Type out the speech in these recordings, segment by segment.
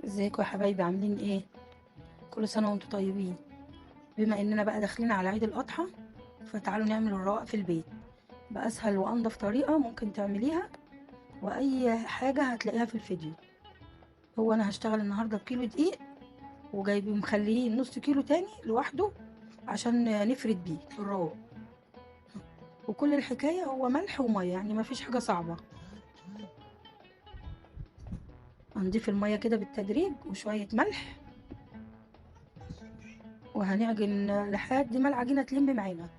ازيكم يا حبايبي، عاملين ايه؟ كل سنه وانتم طيبين. بما اننا بقى داخلين على عيد الاضحى، فتعالوا نعمل الرقاق في البيت باسهل وانضف طريقه ممكن تعمليها، واي حاجه هتلاقيها في الفيديو. هو انا هشتغل النهارده بكيلو دقيق، وجايبين مخليه نص كيلو تاني لوحده عشان نفرد بيه الرقاق. وكل الحكايه هو ملح وميه، يعني مفيش حاجه صعبه. هنضيف الميه كده بالتدريج وشويه ملح، وهنعجن لحد ما العجينه تلم معانا.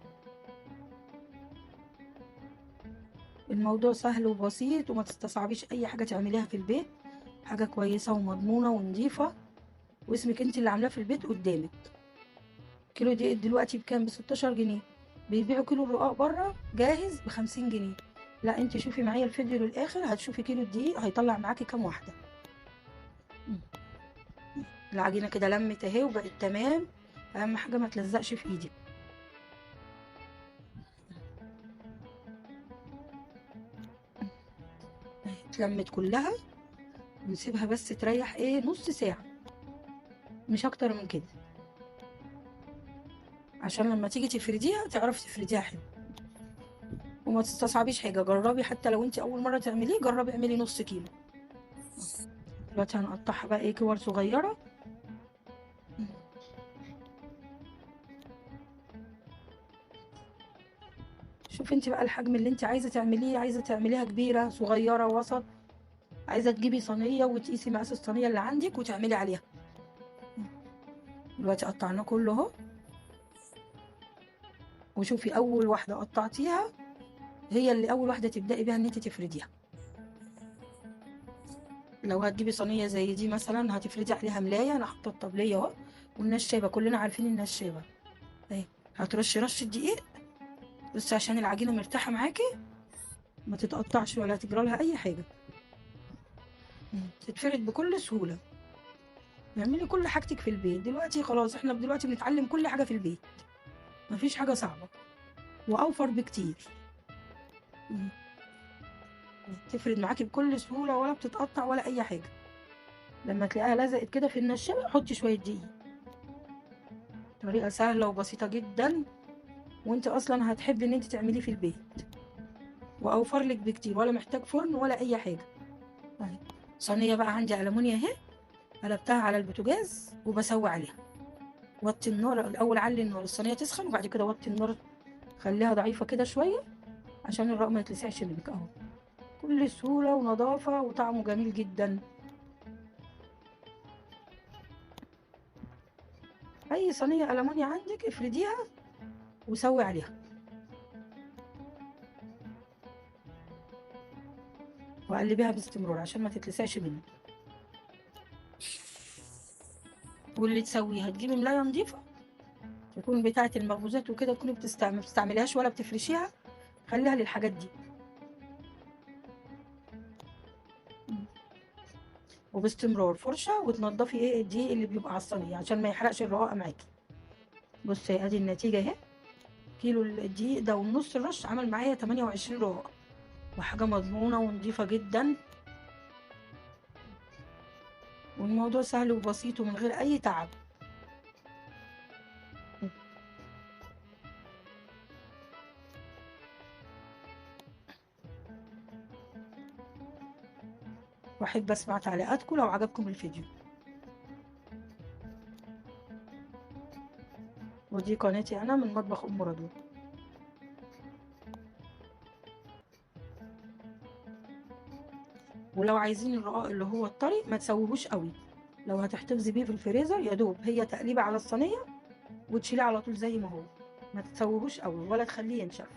الموضوع سهل وبسيط، وما تستصعبيش اي حاجه تعمليها في البيت. حاجه كويسه ومضمونه ونظيفه، واسمك انت اللي عاملاه في البيت قدامك. كيلو دقيق دلوقتي بكام؟ ب 16 جنيه. بيبيعوا كيلو الرقاق بره جاهز ب 50 جنيه. لا، انت شوفي معايا الفيديو للاخر، هتشوفي كيلو الدقيق هيطلع معاكي كام واحده. مم. العجينه كده لمت اهي وبقت تمام. اهم حاجه ما تلزقش في ايدك. اتلمت كلها، ونسيبها بس تريح نص ساعه، مش اكتر من كده، عشان لما تيجي تفرديها تعرفي تفرديها حلو. وما تستصعبيش حاجه، جربي حتى لو انت اول مره تعمليه، جربي اعملي نص كيلو. دلوقتي هنقطعها بقى كور صغيره. شوفي انت بقى الحجم اللي انت عايزه تعمليه، عايزه تعمليها كبيره صغيره وسط. عايزه تجيبي صينيه وتقيسي مقاس الصينيه اللي عندك وتعملي عليها. دلوقتي قطعناه كله اهو. وشوفي اول واحده قطعتيها هي اللي اول واحده تبداي بيها ان انت تفرديها. لو هتجيبي صينيه زي دي مثلا هتفردي عليها ملايه، انا حاطه الطبليه اهو. والنشابه كلنا عارفين النشابه اهي. هترشي رشه دقيق بس عشان العجينه مرتاحه معاكي، ما تتقطعش ولا تجرى لها اي حاجه. تتفرد بكل سهوله. اعملي كل حاجتك في البيت دلوقتي، خلاص احنا دلوقتي بنتعلم كل حاجه في البيت. مفيش حاجه صعبه، واوفر بكتير. مم. تفرد معاكي بكل سهوله، ولا بتتقطع ولا اي حاجه. لما تلاقيها لزقت كده في النشابه حطي شويه دقيق. طريقه سهله وبسيطه جدا، وانت اصلا هتحبي ان انت تعمليه في البيت، واوفر لك بكتير، ولا محتاج فرن ولا اي حاجه. طيب، صينيه بقى عندي ألمونيا اهي، قلبتها على البوتاجاز وبسوي عليها. وطي النار الاول، علي النار الصينيه تسخن، وبعد كده وطي النار، خليها ضعيفه كده شويه عشان الرق ما يتلسعش منك اهو. كل سهوله ونظافه وطعمه جميل جدا. اي صينيه ألمونيا عندك افرديها وسوي عليها، وقلبيها باستمرار عشان ما تتلسعش منك. واللي تسويها تجيبي ملايه نظيفه تكون بتاعه المخبوزات وكده، تكوني ما بتستعمليهاش ولا بتفرشيها. خليها للحاجات دي. وباستمرار فرشه، وتنضفي الدقيق اللي بيبقى على الصينيه عشان ما يحرقش الرقاق معاكي. بصي ادي النتيجه اهي. كيلو الدقيق ده ونص الرش عمل معايا 28 رقاق، وحاجه مضمونه ونضيفه جدا. والموضوع سهل وبسيط ومن غير اي تعب. واحب اسمع تعليقاتكم لو عجبكم الفيديو. ودي قناتي انا من مطبخ ام رضوى. ولو عايزين الرقاق اللي هو الطري ما تسويهوش قوي. لو هتحتفظي بيه في الفريزر يا دوب هي تقليبه على الصينيه، وتشيليه على طول زي ما هو. ما تسويهوش قوي ولا تخليه ينشف.